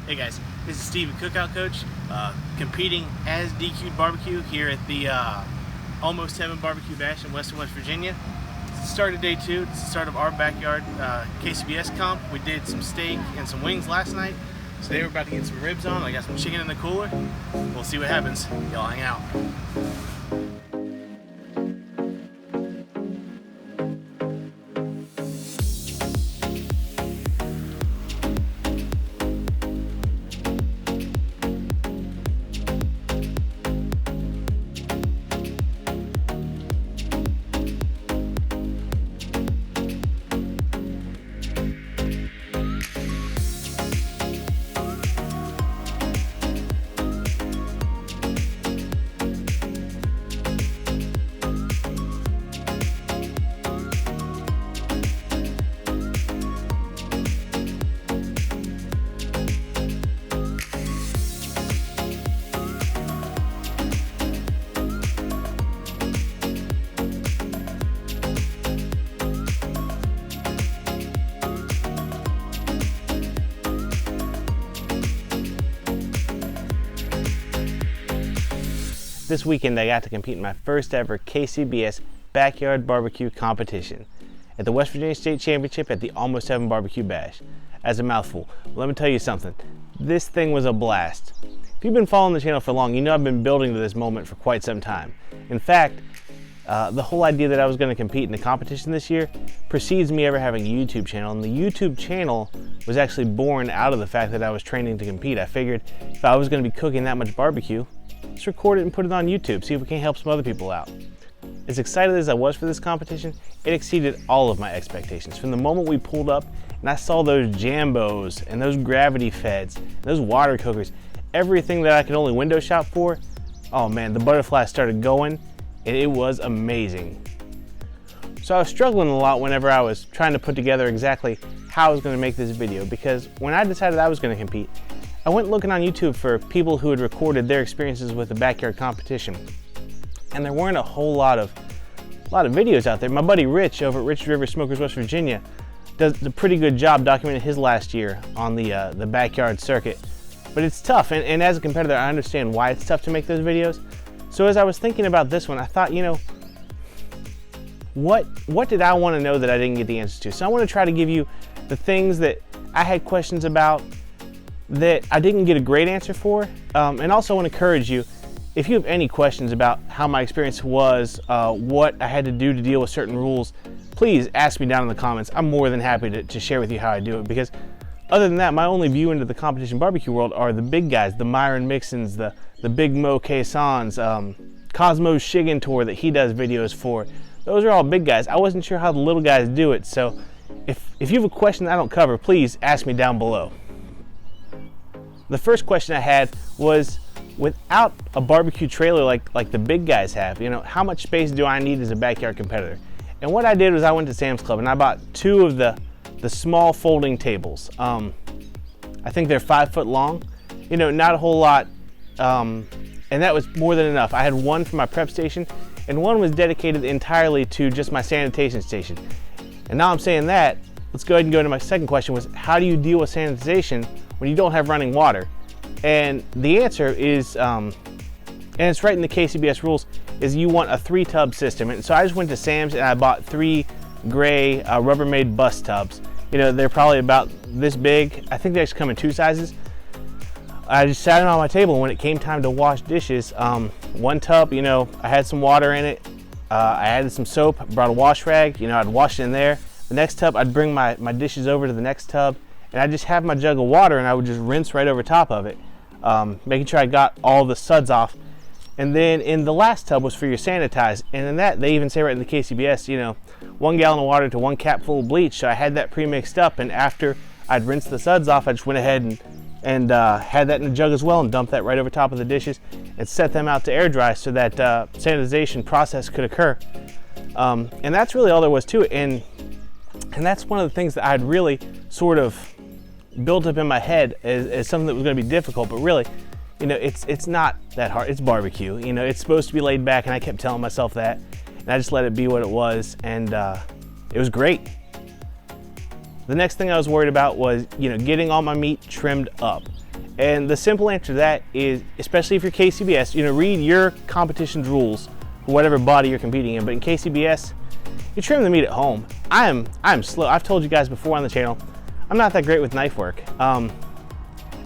Hey guys, this is Steve, Cookout Coach, competing as DQ'd Barbecue here at the Almost Heaven Barbecue Bash in Weston, West Virginia. It's the start of day 2. It's the start of our backyard KCBS comp. We did some steak and some wings last night. So today we're about to get some ribs on. I got some chicken in the cooler. We'll see what happens. Y'all hang out. This weekend I got to compete in my first ever KCBS backyard barbecue competition at the West Virginia State Championship at the Almost Heaven Barbecue Bash. As a mouthful, let me tell you something. This thing was a blast. If you've been following the channel for long, you know I've been building to this moment for quite some time. In fact, the whole idea that I was going to compete in the competition this year precedes me ever having a YouTube channel, and the YouTube channel was actually born out of the fact that I was training to compete. I figured if I was going to be cooking that much barbecue, let's record it and put it on YouTube, see if we can't help some other people out. As excited as I was for this competition, it exceeded all of my expectations. From the moment we pulled up and I saw those Jambos and those gravity feds, and those water cookers, everything that I could only window shop for, oh man, the butterflies started going and it was amazing. So I was struggling a lot whenever I was trying to put together exactly how I was going to make this video, because when I decided I was going to compete, I went looking on YouTube for people who had recorded their experiences with the backyard competition, and there weren't a whole lot of videos out there. My buddy Rich over at Rich River Smokers, West Virginia, does a pretty good job documenting his last year on the backyard circuit. But it's tough, and as a competitor, I understand why it's tough to make those videos. So as I was thinking about this one, I thought, you know, what did I want to know that I didn't get the answers to? So I want to try to give you the things that I had questions about that I didn't get a great answer for, and also want to encourage you, if you have any questions about how my experience was, what I had to do to deal with certain rules, please ask me down in the comments. I'm more than happy to share with you how I do it, because other than that, my only view into the competition barbecue world are the big guys, the Myron Mixons, the Big Mo Kassans, Cosmo's Shiggin Tour that he does videos for. Those are all big guys. I wasn't sure how the little guys do it, so if you have a question that I don't cover, please ask me down below. The first question I had was, without a barbecue trailer like the big guys have, you know, how much space do I need as a backyard competitor? And what I did was I went to Sam's Club and I bought 2 of the small folding tables. I think they're 5 foot long, you know, not a whole lot, and that was more than enough. I had one for my prep station, and one was dedicated entirely to just my sanitation station. And now I'm saying that, let's go ahead and go to my second question, was how do you deal with sanitization when you don't have running water? And the answer is, and it's right in the KCBS rules, is you want a 3-tub system. And so I just went to Sam's and I bought 3 gray Rubbermaid bus tubs. You know, they're probably about this big. I think they actually come in 2 sizes. I just sat it on my table, and when it came time to wash dishes, one tub, you know, I had some water in it. I added some soap, brought a wash rag, you know, I'd wash it in there. The next tub, I'd bring my dishes over to the next tub, and I just have my jug of water and I would just rinse right over top of it, making sure I got all the suds off. And then in the last tub was for your sanitize, and in that they even say right in the KCBS, you know, 1 gallon of water to 1 cap full of bleach. So I had that pre-mixed up, and after I'd rinsed the suds off, I just went ahead and had that in a jug as well, and dumped that right over top of the dishes and set them out to air dry so that sanitization process could occur. And that's really all there was to it. And that's one of the things that I'd really sort of built up in my head as something that was going to be difficult, but really, you know, it's not that hard. It's barbecue. You know, it's supposed to be laid back, and I kept telling myself that, and I just let it be what it was, and it was great. The next thing I was worried about was, you know, getting all my meat trimmed up. And the simple answer to that is, especially if you're KCBS, read your competition's rules for whatever body you're competing in. But in KCBS, you trim the meat at home. I'm slow. I've told you guys before on the channel, I'm not that great with knife work. I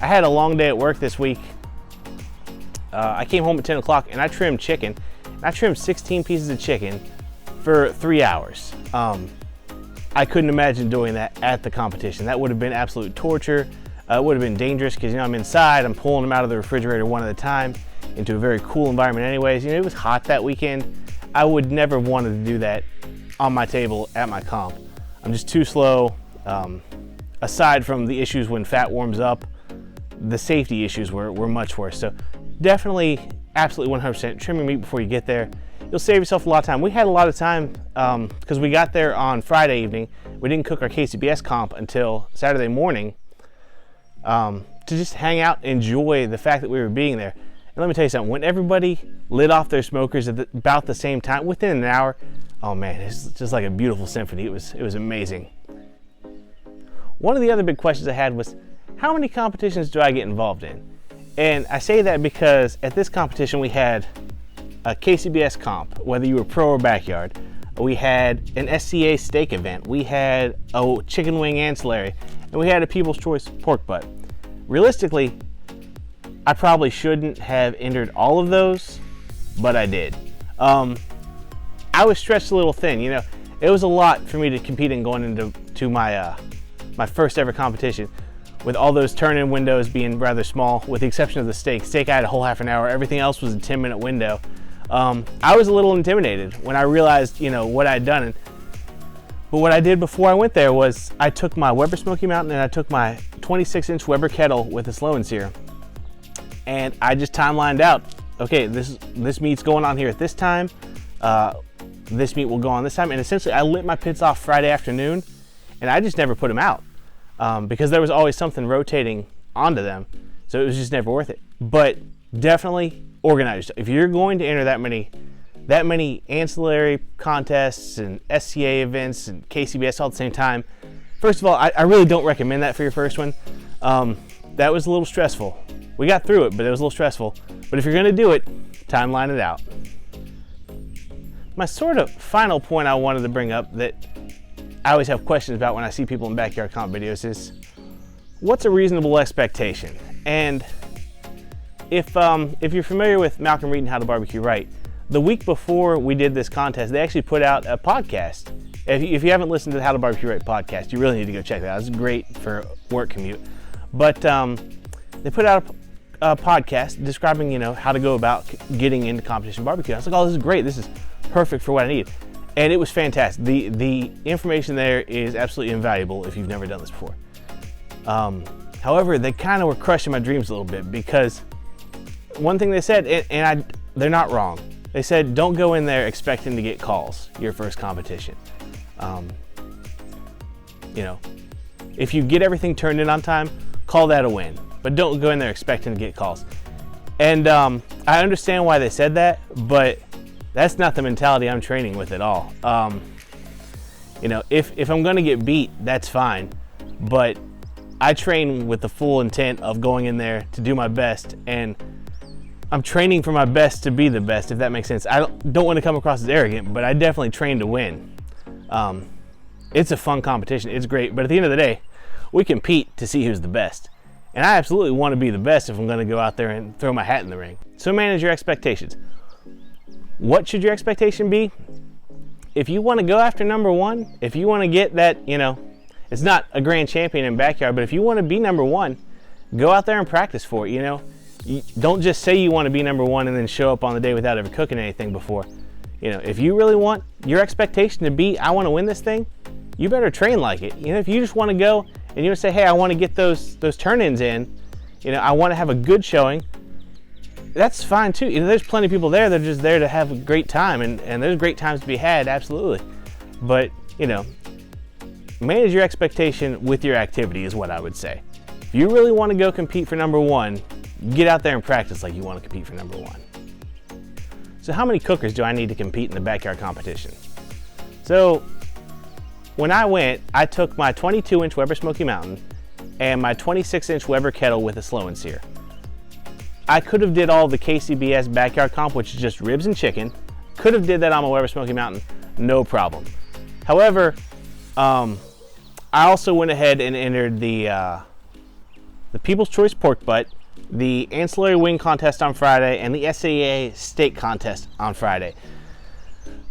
had a long day at work this week. I came home at 10 o'clock and I trimmed chicken. I trimmed 16 pieces of chicken for 3 hours. I couldn't imagine doing that at the competition. That would have been absolute torture. It would have been dangerous because I'm inside, I'm pulling them out of the refrigerator one at a time into a very cool environment anyways. It was hot that weekend. I would never have wanted to do that on my table at my comp. I'm just too slow. Aside from the issues when fat warms up, the safety issues were much worse. So definitely, absolutely 100% trim your meat before you get there. You'll save yourself a lot of time. We had a lot of time because we got there on Friday evening. We didn't cook our KCBS comp until Saturday morning to just hang out, enjoy the fact that we were being there. And let me tell you something, when everybody lit off their smokers at about the same time, within an hour, oh man, it's just like a beautiful symphony. It was amazing. One of the other big questions I had was, how many competitions do I get involved in? And I say that because at this competition we had a KCBS comp, whether you were pro or backyard. We had an SCA steak event. We had a chicken wing ancillary, and we had a People's Choice pork butt. Realistically, I probably shouldn't have entered all of those, but I did. I was stretched a little thin. It was a lot for me to compete in going into my my first ever competition, with all those turn-in windows being rather small, with the exception of the steak. Steak I had a whole half an hour. Everything else was a 10-minute window. I was a little intimidated when I realized, what I'd done. But what I did before I went there was I took my Weber Smoky Mountain and I took my 26-inch Weber kettle with a slow and sear, and I just timelined out. Okay, this meat's going on here at this time. This meat will go on this time, and essentially I lit my pits off Friday afternoon, and I just never put them out because there was always something rotating onto them, so it was just never worth it. But definitely organized. If you're going to enter that many ancillary contests and SCA events and KCBS all at the same time, first of all, I really don't recommend that for your first one. That was a little stressful. We got through it, but it was a little stressful. But if you're going to do it, timeline it out. My sort of final point I wanted to bring up that I always have questions about when I see people in backyard comp videos is, what's a reasonable expectation? And if you're familiar with Malcolm Reed and How to Barbecue Right, the week before we did this contest, they actually put out a podcast. If you haven't listened to the How to Barbecue Right podcast, you really need to go check that out. It's great for work commute. But they put out a podcast describing, how to go about getting into competition barbecue. I was like, oh, this is great. This is perfect for what I need. And it was fantastic. The information there is absolutely invaluable if you've never done this before. However, they kind of were crushing my dreams a little bit, because one thing they said, and they're not wrong, they said don't go in there expecting to get calls your first competition. If you get everything turned in on time, call that a win, but don't go in there expecting to get calls. And I understand why they said that, but that's not the mentality I'm training with at all. If I'm going to get beat, that's fine, but I train with the full intent of going in there to do my best, and I'm training for my best to be the best, if that makes sense. I don't want to come across as arrogant, but I definitely train to win. It's a fun competition, it's great, but at the end of the day, we compete to see who's the best. And I absolutely want to be the best if I'm going to go out there and throw my hat in the ring. So manage your expectations. What should your expectation be? If you want to go after number one, if you want to get that, it's not a grand champion in backyard, but if you want to be number one, go out there and practice for it. You don't just say you want to be number one and then show up on the day without ever cooking anything before. If you really want your expectation to be, I want to win this thing, you better train like it. If you just want to go and you say, hey, I want to get those turn-ins in, I want to have a good showing, that's fine too. There's plenty of people there that are just there to have a great time, and there's great times to be had, absolutely. But, manage your expectation with your activity is what I would say. If you really want to go compete for number one, get out there and practice like you want to compete for number one. So how many cookers do I need to compete in the backyard competition? So when I went, I took my 22-inch Weber Smoky Mountain and my 26-inch Weber kettle with a slow and sear. I could have did all the KCBS backyard comp, which is just ribs and chicken. Could have did that on my Weber Smoky Mountain, no problem. However, I also went ahead and entered the People's Choice Pork Butt, the Ancillary Wing Contest on Friday, and the SAA Steak Contest on Friday.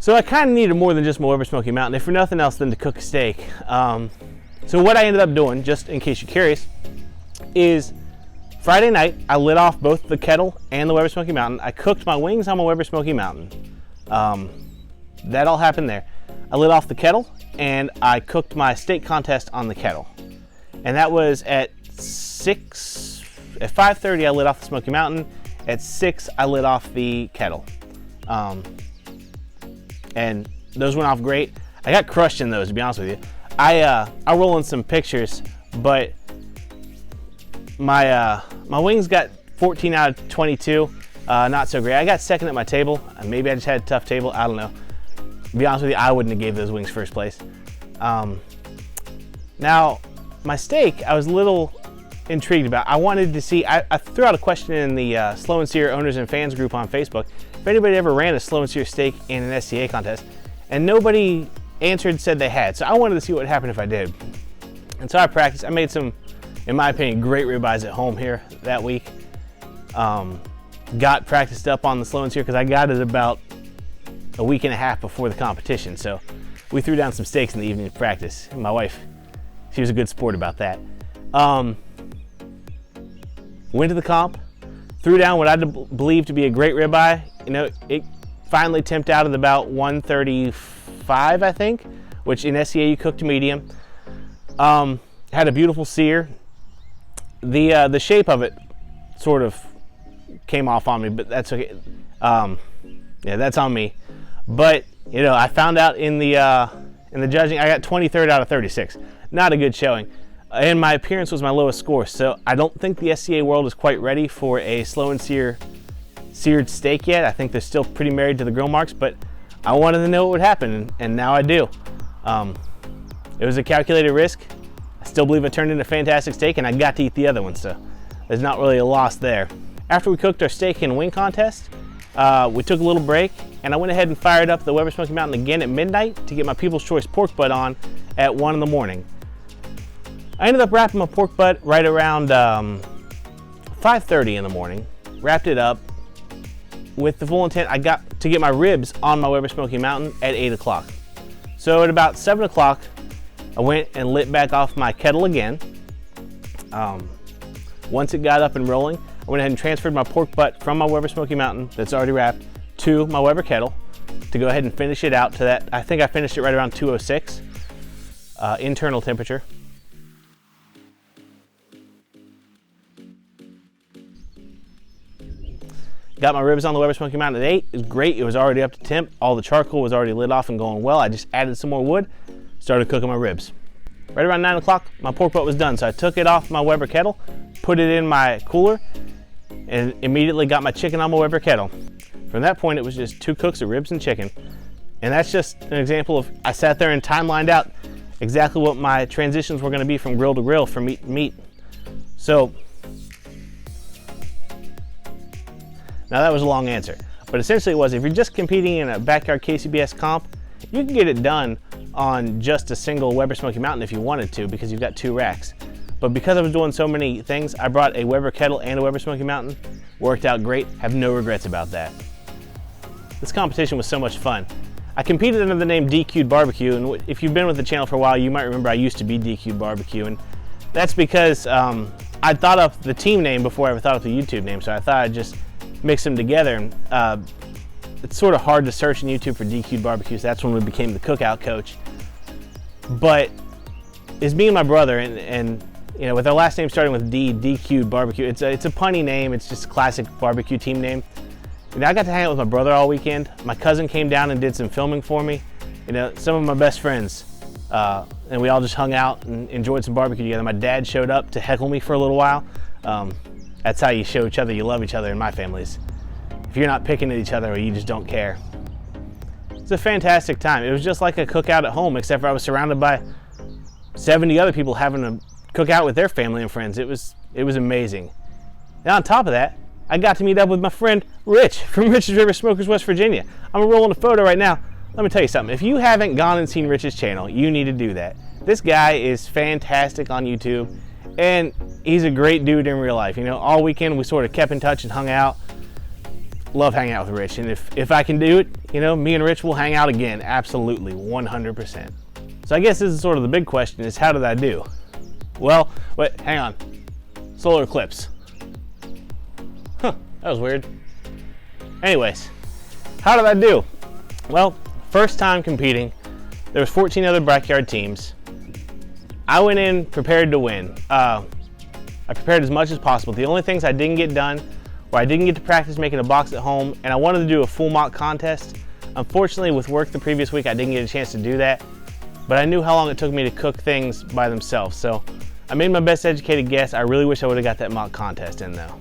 So I kind of needed more than just my Weber Smoky Mountain, if for nothing else than to cook a steak. So what I ended up doing, just in case you're curious, is Friday night I lit off both the kettle and the Weber Smoky Mountain. I cooked my wings on my Weber Smoky Mountain. That all happened there. I lit off the kettle and I cooked my steak contest on the kettle. And that was at 5:30 I lit off the Smoky Mountain. At 6 I lit off the kettle. And those went off great. I got crushed in those, to be honest with you. I'll roll in some pictures, but my wings got 14 out of 22. Not so great. I got second at my table. Maybe I just had a tough table. I don't know. To be honest with you, I wouldn't have gave those wings first place. Now, my steak, I was a little intrigued about. I wanted to see, I threw out a question in the Slow and Sear Owners and Fans group on Facebook, if anybody ever ran a Slow and Sear steak in an SCA contest, and nobody answered, said they had. So I wanted to see what would happen if I did. And so I practiced. I made some, in my opinion, great ribeyes at home here that week. Got practiced up on the Slow and Sear because I got it about a week and a half before the competition. So we threw down some steaks in the evening of practice. My wife, she was a good sport about that. Went to the comp, threw down what I believe to be a great ribeye. You know, it finally temped out at about 135, I think, which in SCA you cook to medium. Had a beautiful sear. The shape of it sort of came off on me, but that's okay. Yeah, that's on me. But you know, I found out in the judging, I got 23rd out of 36. Not a good showing. And my appearance was my lowest score, so I don't think the SCA world is quite ready for a slow and seared steak yet. I think they're still pretty married to the grill marks, but I wanted to know what would happen, and now I do. It was a calculated risk. I still believe it turned into a fantastic steak, and I got to eat the other one, so there's not really a loss there. After we cooked our steak and wing contest, we took a little break, and I went ahead and fired up the Weber Smoky Mountain again at midnight to get my People's Choice pork butt on at 1 in the morning. I ended up wrapping my pork butt right around 5:30 in the morning. Wrapped it up with the full intent. I got to get my ribs on my Weber Smoky Mountain at 8 o'clock. So at about 7 o'clock, I went and lit back off my kettle again. Once it got up and rolling, I went ahead and transferred my pork butt from my Weber Smoky Mountain that's already wrapped to my Weber kettle to go ahead and finish it out to that. I think I finished it right around 206 internal temperature. Got my ribs on the Weber Smoky Mountain at 8. It was great. It was already up to temp. All the charcoal was already lit off and going well. I just added some more wood, started cooking my ribs. Right around 9 o'clock, my pork butt was done. So I took it off my Weber kettle, put it in my cooler, and immediately got my chicken on my Weber kettle. From that point, it was just 2 cooks of ribs and chicken. And that's just an example of, I sat there and timelined out exactly what my transitions were gonna be from grill to grill, from meat to meat. So, now that was a long answer, but essentially it was, if you're just competing in a backyard KCBS comp, you can get it done on just a single Weber Smoky Mountain if you wanted to, because you've got 2 racks. But because I was doing so many things, I brought a Weber kettle and a Weber Smoky Mountain. Worked out great, have no regrets about that. This competition was so much fun. I competed under the name DQ'd Barbecue, and if you've been with the channel for a while, you might remember I used to be DQ'd Barbecue, and that's because I thought up the team name before I ever thought up the YouTube name, so I thought I'd just mix them together. And it's sort of hard to search in YouTube for DQ'd Barbecues. That's when we became the cookout coach. But it's me and my brother, and you know, with our last name starting with D, DQ'd Barbecue. It's a punny name. It's just a classic barbecue team name. You know, I got to hang out with my brother all weekend. My cousin came down and did some filming for me. You know, some of my best friends, and we all just hung out and enjoyed some barbecue together. My dad showed up to heckle me for a little while. That's how you show each other you love each other in my families. If you're not picking at each other or you just don't care. It's a fantastic time. It was just like a cookout at home, except for I was surrounded by 70 other people having a cook out with their family and friends. It was amazing. And on top of that, I got to meet up with my friend Rich from Rich's River Smokers, West Virginia. I'm rolling a photo right now. Let me tell you something. If you haven't gone and seen Rich's channel, you need to do that. This guy is fantastic on YouTube, and he's a great dude in real life. You know, all weekend we sort of kept in touch and hung out. Love hanging out with Rich, and if I can do it, you know, me and Rich will hang out again. Absolutely, 100%. So I guess this is sort of the big question: is how did I do? Well, wait, hang on. Solar eclipse. Huh, that was weird. Anyways, how did I do? Well, first time competing. There was 14 other backyard teams. I went in prepared to win. I prepared as much as possible. The only things I didn't get done, or I didn't get to practice making a box at home, and I wanted to do a full mock contest. Unfortunately, with work the previous week, I didn't get a chance to do that, but I knew how long it took me to cook things by themselves, so I made my best educated guess. I really wish I would have got that mock contest in though.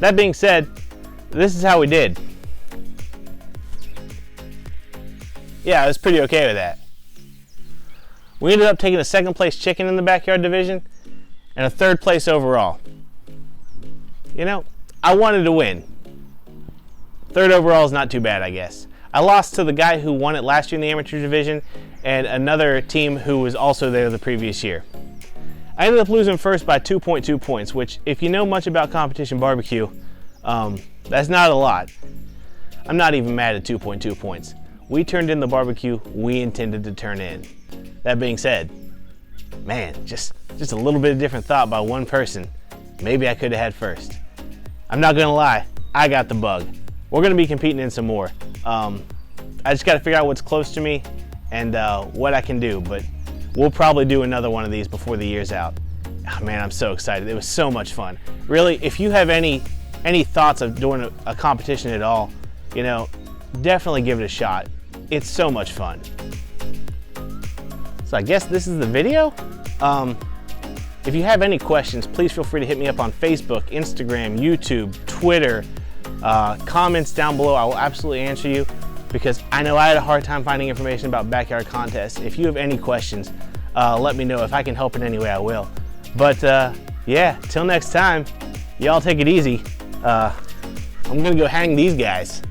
That being said, this is how we did. Yeah, I was pretty okay with that. We ended up taking a second place chicken in the backyard division and a third place overall. You know, I wanted to win. Third overall is not too bad, I guess. I lost to the guy who won it last year in the amateur division and another team who was also there the previous year. I ended up losing first by 2.2 points, which if you know much about competition barbecue, that's not a lot. I'm not even mad at 2.2 points. We turned in the barbecue we intended to turn in. That being said, man, just a little bit of different thought by one person. Maybe I could have had first. I'm not gonna lie, I got the bug. We're gonna be competing in some more. I just gotta figure out what's close to me and what I can do, but we'll probably do another one of these before the year's out. Oh, man, I'm so excited. It was so much fun. Really, if you have any thoughts of doing a competition at all, you know, definitely give it a shot. It's so much fun. So I guess this is the video. If you have any questions, please feel free to hit me up on Facebook, Instagram, YouTube, Twitter. Comments down below. I will absolutely answer you because I know I had a hard time finding information about backyard contests. If you have any questions, let me know. If I can help in any way, I will. But yeah, till next time, y'all take it easy. I'm gonna go hang these guys.